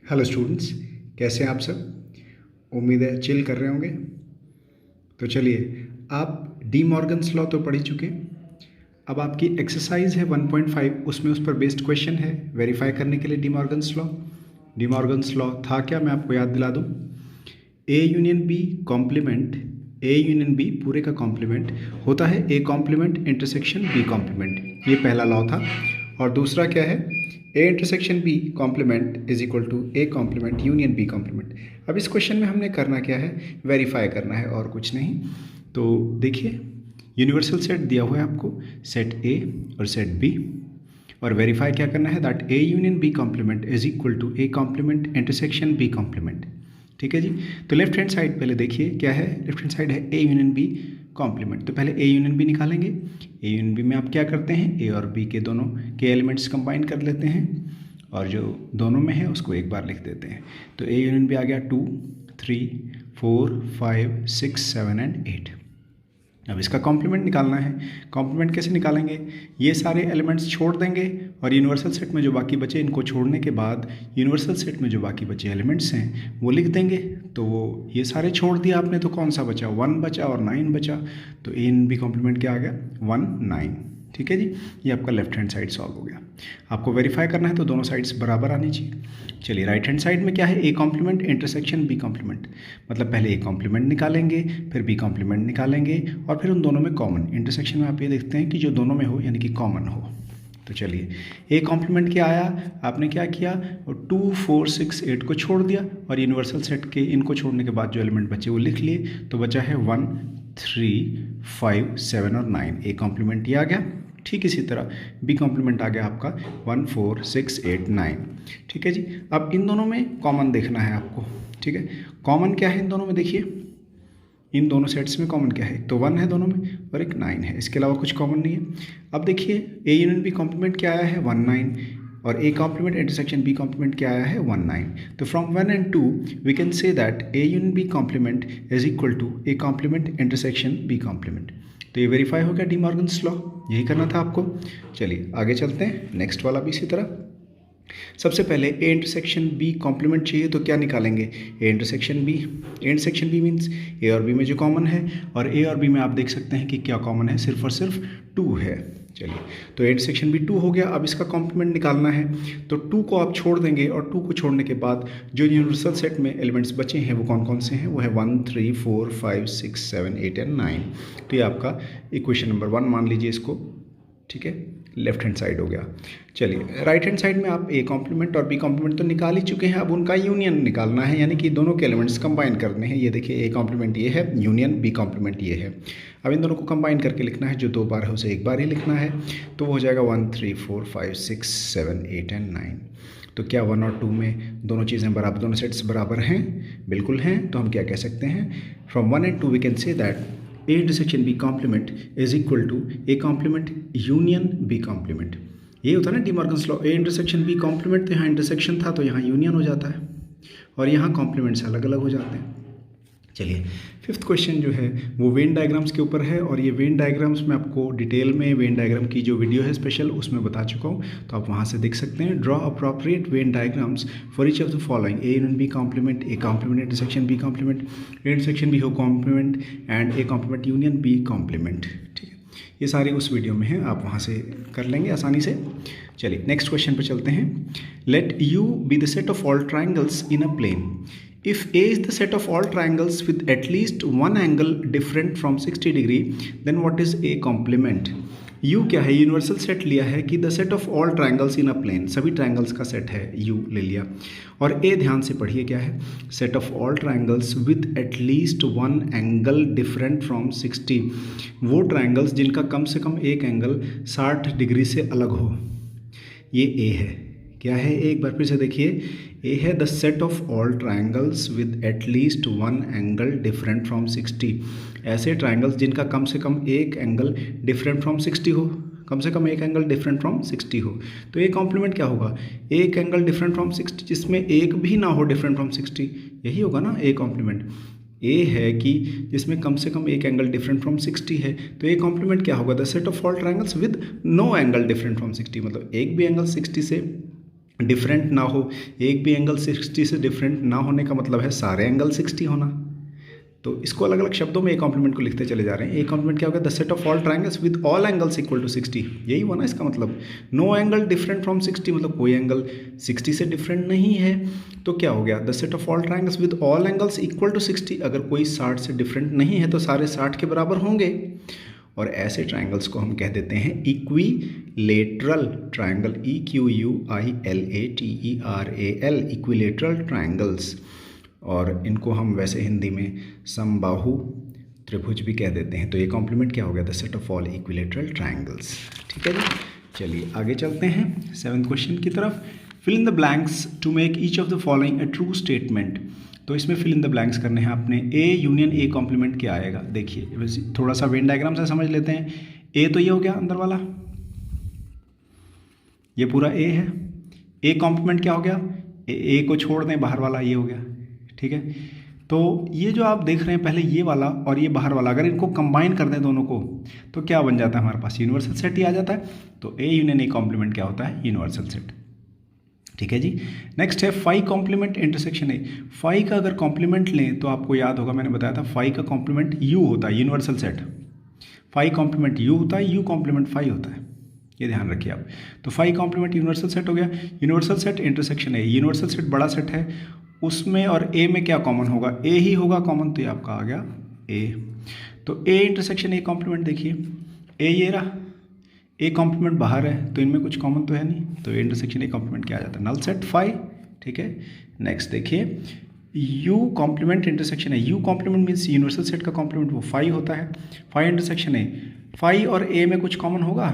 Hello students, कैसे हैं आप सब। उम्मीद है चिल कर रहे होंगे। तो चलिए, आप डी मॉर्गन्स लॉ तो पढ़ ही चुके हैं। अब आपकी एक्सरसाइज है 1.5, उसमें उस पर बेस्ड क्वेश्चन है वेरीफाई करने के लिए De Morgan's law. De Morgan's law था क्या, मैं आपको याद दिला दूं। A union B complement, A union B पूरे का कॉम्प्लीमेंट होता है A complement intersection B complement, ये पहला लॉ था। और दूसरा क्या है, A intersection B complement is equal to A complement union B complement. अब इस क्वेश्चन में हमने करना क्या है, वेरीफाई करना है और कुछ नहीं। तो देखिए, यूनिवर्सल सेट दिया हुआ है आपको, सेट ए और सेट बी, और वेरीफाई क्या करना है, that A union B complement is equal to A complement intersection B complement. ठीक है जी। तो लेफ्ट हैंड साइड पहले देखिए क्या है, लेफ्ट हैंड साइड है ए यूनियन बी कॉम्प्लीमेंट। तो पहले ए यूनियन बी निकालेंगे। ए यूनियन बी में आप क्या करते हैं, ए और बी के दोनों के एलिमेंट्स कंबाइन कर लेते हैं और जो दोनों में है उसको एक बार लिख देते हैं। तो ए यूनियन बी आ गया 2, 3, 4, 5, 6, 7 एंड 8। अब इसका कॉम्प्लीमेंट निकालना है। कॉम्प्लीमेंट कैसे निकालेंगे, ये सारे एलिमेंट्स छोड़ देंगे और यूनिवर्सल सेट में जो बाकी बचे, इनको छोड़ने के बाद यूनिवर्सल सेट में जो बाकी बचे एलिमेंट्स हैं वो लिख देंगे। तो वो ये सारे छोड़ दिया आपने, तो कौन सा बचा, 1 बचा और 9 बचा। तो ए इन बी कॉम्प्लीमेंट क्या आ गया, 1, 9। ठीक है जी, ये आपका लेफ्ट हैंड साइड सॉल्व हो गया। आपको वेरीफाई करना है तो दोनों साइड्स बराबर आनी चाहिए। चलिए, राइट हैंड साइड में क्या है, A complement intersection B complement. मतलब पहले ए कॉम्प्लीमेंट निकालेंगे, फिर बी कॉम्प्लीमेंट निकालेंगे और फिर उन दोनों में कॉमन। इंटरसेक्शन में आप ये देखते हैं कि जो दोनों में हो यानी कि कॉमन हो। तो चलिए, ए कॉम्प्लीमेंट क्या आया, आपने क्या किया, 2, 4, 6, 8 को छोड़ दिया और यूनिवर्सल सेट के इनको छोड़ने के बाद जो एलिमेंट बचे वो लिख लिए। तो बचा है 1, 3, 5, 7 और 9। ए कॉम्प्लीमेंट ये आ गया। ठीक इसी तरह बी कॉम्प्लीमेंट आ गया आपका 1, 4, 6, 8, 9। ठीक है जी। अब इन दोनों में कॉमन देखना है आपको। ठीक है, कॉमन क्या है इन दोनों में, देखिए इन दोनों सेट्स में कॉमन क्या है, एक तो 1 है दोनों में और एक 9 है, इसके अलावा कुछ कॉमन नहीं है। अब देखिए, ए यूनियन बी कॉम्प्लीमेंट क्या आया है, 1, 9, और A complement intersection B complement क्या आया है, 1, 9। तो from 1 and 2 we can say that A union B complement is equal to A complement intersection B complement. तो ये वेरीफाई हो गया डी मॉर्गन्स लॉ, यही करना था आपको। चलिए आगे चलते हैं, नेक्स्ट वाला भी इसी तरह। सबसे पहले ए इंटरसेक्शन बी कॉम्प्लीमेंट चाहिए तो क्या निकालेंगे, A intersection B. A intersection B means A और बी में जो कॉमन है, और ए और बी में आप देख सकते हैं कि क्या कॉमन है, सिर्फ और सिर्फ 2 है। चलिए, तो ए इंटरसेक्शन बी 2 हो गया। अब इसका कॉम्प्लीमेंट निकालना है तो 2 को आप छोड़ देंगे और 2 को छोड़ने के बाद जो यूनिवर्सल सेट में एलिमेंट्स बचे हैं वो कौन कौन से हैं, वो है 1, 3, 4, 5, 6, 7, 8 एंड 9। तो ये आपका इक्वेशन नंबर 1 मान लीजिए इसको। ठीक है, लेफ्ट हैंड साइड हो गया। चलिए, राइट हैंड साइड में आप ए कॉम्प्लीमेंट और बी कॉम्प्लीमेंट तो निकाल ही चुके हैं, अब उनका यूनियन निकालना है, यानी कि दोनों के एलिमेंट्स कंबाइन करने हैं। ये देखिए, ए कॉम्प्लीमेंट ये है, यूनियन बी कॉम्प्लीमेंट ये है। अब इन दोनों को कंबाइन करके लिखना है, जो 2 बार है उसे एक बार ही लिखना है। तो वो हो जाएगा 1, 3, 4, 5, 6, 7, 8 एंड 9। तो क्या 1 और 2 में दोनों चीज़ें बराबर, दोनों सेट्स बराबर हैं, बिल्कुल हैं। तो हम क्या कह सकते हैं, from 1 and 2 we can say that A intersection B complement is equal to A complement union B complement. ये होता है ना De Morgan's law, A intersection B complement, तो यहाँ इंटरसेक्शन था तो यहाँ यूनियन हो जाता है और यहाँ कॉम्प्लीमेंट्स अलग अलग हो जाते हैं। चलिए, फिफ्थ क्वेश्चन जो है वो वेन डायग्राम्स के ऊपर है, और ये वेन डायग्राम्स मैं आपको डिटेल में वेन डायग्राम की जो वीडियो है स्पेशल उसमें बता चुका हूँ, तो आप वहाँ से देख सकते हैं। Draw appropriate Venn diagrams for each of the following, A union B complement, A complement intersection B complement, intersection B हो complement and A complement union B complement. ठीक है, ये सारे उस वीडियो में हैं, आप वहाँ से कर लेंगे आसानी से। चलिए नेक्स्ट क्वेश्चन पे चलते हैं। Let U be the set of all triangles in a plane. If A is the set of all triangles with at least one angle different from 60 degree, then what is A complement? U क्या है, universal set लिया है कि the set of all triangles in a plane, सभी triangles का set है, U ले लिया। और A ध्यान से पढ़िए क्या है, set of all triangles with at least one angle different from 60, वो ट्राइंगल्स जिनका कम से कम एक एंगल 60 डिग्री से अलग हो, ये A है। क्या है, एक बार फिर से देखिए, ए है the set of all triangles with at least one angle different from 60, ऐसे ट्राइंगल्स जिनका कम से कम एक एंगल डिफरेंट फ्रॉम 60 हो, कम से कम एक एंगल डिफरेंट फ्रॉम 60 हो। तो ए कॉम्प्लीमेंट क्या होगा, एक एंगल डिफरेंट फ्रॉम 60 जिसमें एक भी ना हो डिफरेंट फ्रॉम 60, यही होगा ना ए कॉम्प्लीमेंट। ए है कि जिसमें कम से कम एक एंगल डिफरेंट फ्रॉम 60 है, तो ए कॉम्प्लीमेंट क्या होगा, the set of all triangles with no angle different from 60, मतलब एक भी एंगल 60 से डिफरेंट ना हो, एक भी एंगल 60 से डिफरेंट ना होने का मतलब है सारे एंगल 60 होना। तो इसको अलग अलग शब्दों में ए कॉम्प्लीमेंट को लिखते चले जा रहे हैं। ए कॉम्प्लीमेंट क्या होगा? The set of all triangles with all angles equal to 60, यही हुआ ना इसका मतलब। नो एंगल डिफरेंट फ्रॉम 60 मतलब कोई एंगल 60 से डिफरेंट नहीं है। तो क्या हो गया? The set of all triangles with all angles equal to 60, अगर कोई 60 से डिफरेंट नहीं है तो सारे 60 के बराबर होंगे। और ऐसे ट्रायंगल्स को हम कह देते हैं equilateral triangle, EQUILATERAL, equilateral triangles. और इनको हम वैसे हिंदी में समबाहु त्रिभुज भी कह देते हैं। तो ये कॉम्प्लीमेंट क्या हो गया? The set of all equilateral triangles. ठीक है जी, चलिए आगे चलते हैं 7th क्वेश्चन की तरफ। Fill in the blanks to make each of the following a true statement. तो इसमें फिल इन द ब्लैंक्स करने हैं आपने। ए यूनियन ए कॉम्प्लीमेंट क्या आएगा? देखिए वैसे थोड़ा सा वेन डायग्राम से समझ लेते हैं। ए तो ये हो गया अंदर वाला, ये पूरा ए है। ए कॉम्प्लीमेंट क्या हो गया? ए को छोड़ दें, बाहर वाला ये हो गया। ठीक है, तो ये जो आप देख रहे हैं पहले ये वाला और ये बाहर वाला, अगर इनको कंबाइन कर दें दोनों को तो क्या बन जाता है? हमारे पास यूनिवर्सल सेट ही आ जाता है। तो ए यूनियन ए कॉम्प्लीमेंट क्या होता है? Universal set. ठीक है जी। नेक्स्ट है phi complement intersection A. Phi का अगर कॉम्प्लीमेंट लें तो आपको याद होगा मैंने बताया था फाई का कॉम्प्लीमेंट यू होता है, universal set. Phi complement U होता है, यू कॉम्प्लीमेंट फाई होता है, ये ध्यान रखिए आप। तो फाई कॉम्प्लीमेंट यूनिवर्सल सेट हो गया। Universal set intersection A, universal set बड़ा सेट है, उसमें और ए में क्या कॉमन होगा? ए ही होगा कॉमन, तो ये आपका आ गया ए। तो ए इंटरसेक्शन ए कॉम्प्लीमेंट देखिए, ए ये रहा, ए कॉम्प्लीमेंट बाहर है तो इनमें कुछ कॉमन तो है नहीं, तो ए इंटरसेक्शन ए कॉम्प्लीमेंट क्या आ जाता है? Null set phi. ठीक है, नेक्स्ट देखिए यू कॉम्प्लीमेंट इंटरसेक्शन है। U complement means universal set का कॉम्प्लीमेंट वो फाई होता है। फाई इंटरसेक्शन ए, फाई और ए में कुछ कॉमन होगा?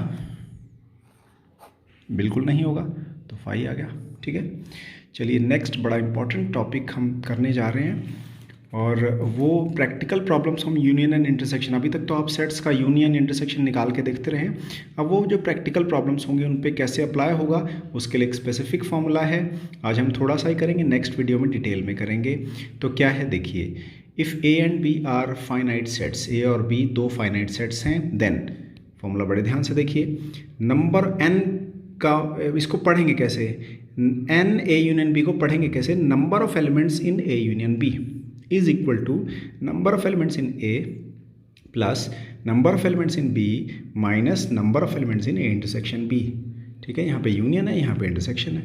बिल्कुल नहीं होगा, तो फाई आ गया। ठीक है, चलिए नेक्स्ट बड़ा इंपॉर्टेंट टॉपिक हम करने जा रहे हैं और वो प्रैक्टिकल प्रॉब्लम्स हम यूनियन एंड इंटरसेक्शन। अभी तक तो आप सेट्स का यूनियन इंटरसेक्शन निकाल के देखते रहे, अब वो जो प्रैक्टिकल प्रॉब्लम्स होंगे उन पे कैसे अप्लाई होगा उसके लिए एक स्पेसिफिक फॉर्मूला है। आज हम थोड़ा सा ही करेंगे, नेक्स्ट वीडियो में डिटेल में करेंगे। तो क्या है देखिए, if A and B are finite sets, A और बी दो फाइनाइट सेट्स हैं, देन फॉर्मूला बड़े ध्यान से देखिए, नंबर एन का, इसको पढ़ेंगे कैसे? एन ए यूनियन बी को पढ़ेंगे कैसे? Number of elements in A union B is equal to number of elements in A plus number of elements in B minus number of elements in A intersection B। ठीक है, यहाँ पे union है, यहाँ पे इंटरसेक्शन है।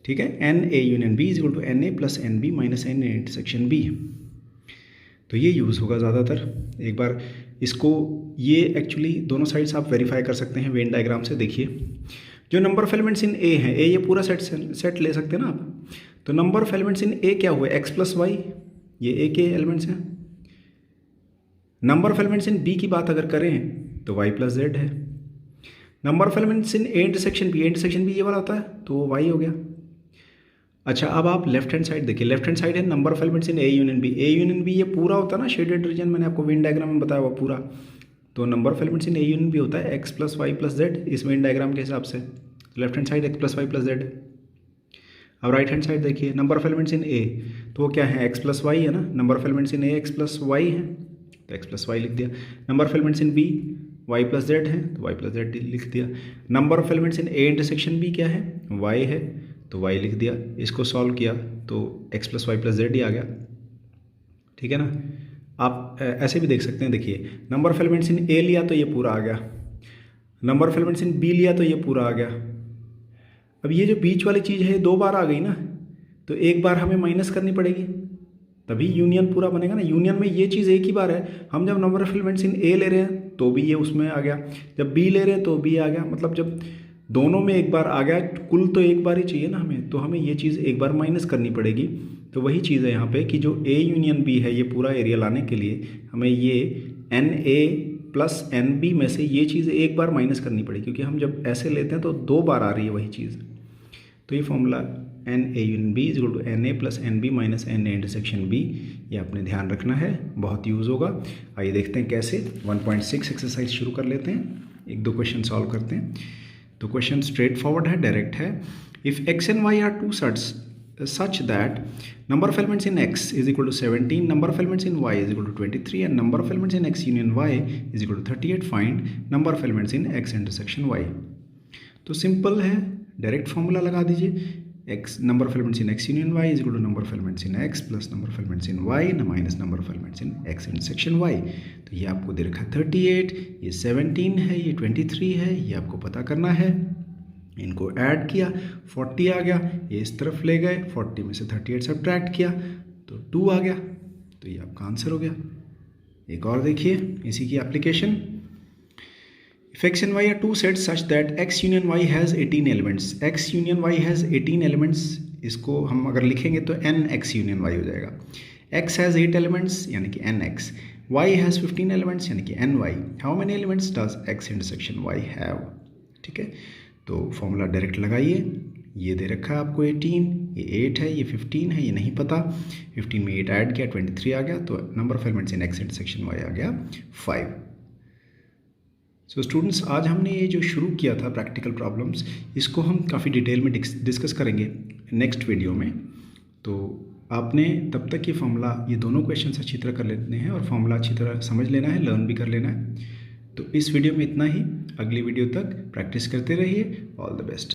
ठीक है, n A union B is equal to n A plus n B minus n A intersection B. तो ये यूज़ होगा ज़्यादातर। एक बार इसको, ये एक्चुअली दोनों साइड्स आप वेरीफाई कर सकते हैं वेन डायग्राम से। देखिए जो नंबर ऑफ एलिमेंट्स इन ए है, ए ये पूरा सेट ले सकते हैं ना आप। तो नंबर ऑफ एलिमेंट्स इन ए क्या हुआ? एक्स प्लस वाई, ये ए के एलिमेंट्स हैं। Number of elements in B की बात अगर करें तो वाई प्लस जेड है। Number of elements in A intersection B, A intersection B ये वाला होता है तो वो वाई हो गया। अच्छा, अब आप लेफ्ट हैंड साइड देखिए, लेफ्ट हैंड साइड है number of elements in A union B. A union B ये पूरा होता है ना, शेडेड रीजन मैंने आपको वेन डायग्राम में बताया हुआ पूरा। तो number of elements in A union B होता है X plus Y plus Z, इस वेन डायग्राम के हिसाब से। Left hand side X plus Y plus Z. अब राइट हैंड साइड देखिए, number of elements in A तो वो क्या है? एक्स प्लस वाई है ना। Number of elements in A X plus Y है तो एक्स प्लस वाई लिख दिया। Number of elements in B Y plus Z है तो वाई प्लस जेड लिख दिया। Number of elements in A intersection B क्या है? वाई है तो वाई लिख दिया। इसको सॉल्व किया तो X plus Y plus Z ही आ गया। ठीक है ना, आप ऐसे भी देख सकते हैं। देखिए number of elements in A लिया तो ये पूरा आ गया, number of elements in B लिया तो ये पूरा आ गया। अब ये जो बीच वाली चीज़ है 2 बार आ गई ना, तो एक बार हमें माइनस करनी पड़ेगी तभी यूनियन पूरा बनेगा ना। यूनियन में ये चीज़ एक ही बार है। हम जब नंबर ऑफ एलिमेंट्स इन ए ले रहे हैं तो भी ये उसमें आ गया, जब बी ले रहे हैं तो बी आ गया। मतलब जब दोनों में एक बार आ गया, कुल तो एक बार ही चाहिए ना हमें, तो हमें ये चीज़ एक बार माइनस करनी पड़ेगी। तो वही चीज़ है यहाँ पे कि जो ए यूनियन बी है, ये पूरा एरिया लाने के लिए हमें ये n A plus n B में से ये चीज़ एक बार माइनस करनी पड़ेगी, क्योंकि हम जब ऐसे लेते हैं तो 2 बार आ रही है वही चीज़। तो ये formula n A union B is equal to n A plus n B minus n A intersection B, ये आपने ध्यान रखना है, बहुत यूज़ होगा। आइए देखते हैं कैसे। 1.6 एक्सरसाइज शुरू कर लेते हैं, 1-2 क्वेश्चन सॉल्व करते हैं। तो क्वेश्चन स्ट्रेट फॉरवर्ड है, डायरेक्ट है। If X and Y are two sets such that number of elements in x is equal to 17, number of elements in y is equal to 23 and number of elements in x union y is equal to 38, find number of elements in x intersection y। तो simple है, direct formula लगा दीजिए, X number of elements in X union Y is equal to number of elements in X plus number of elements in Y न minus number of elements in X intersection Y. तो ये आपको दे रखा है 38, ये 17 है, ये 23 है, ये आपको पता करना है। इनको ऐड किया 40 आ गया, ये इस तरफ ले गए, 40 में से 38 सब्ट्रैक्ट किया तो 2 आ गया। तो ये आपका आंसर हो गया। एक और देखिए इसी की application, if x and y are two sets such that x union y has 18 elements, x union y has 18 elements, इसको हम अगर लिखेंगे तो n x union y हो जाएगा। x has 8 elements यानी कि nx, y has 15 elements यानी कि ny। how many elements does x intersection y have? ठीक है, तो फॉर्मूला डायरेक्ट लगाइए। ये दे रखा है आपको 18, ये 8 है, ये 15 है, ये नहीं पता, 15 में 8 ऐड किया 23 आ गया, तो number of elements in x intersection y आ गया 5। सो स्टूडेंट्स, आज हमने ये जो शुरू किया था प्रैक्टिकल प्रॉब्लम्स, इसको हम काफ़ी डिटेल में डिस्कस करेंगे नेक्स्ट वीडियो में। तो आपने तब तक ये फॉर्मूला, ये दोनों क्वेश्चंस अच्छी तरह कर लेने हैं और फॉर्मूला अच्छी तरह समझ लेना है, लर्न भी कर लेना है। तो इस वीडियो में इतना ही, अगली वीडियो तक प्रैक्टिस करते रहिए। All the best.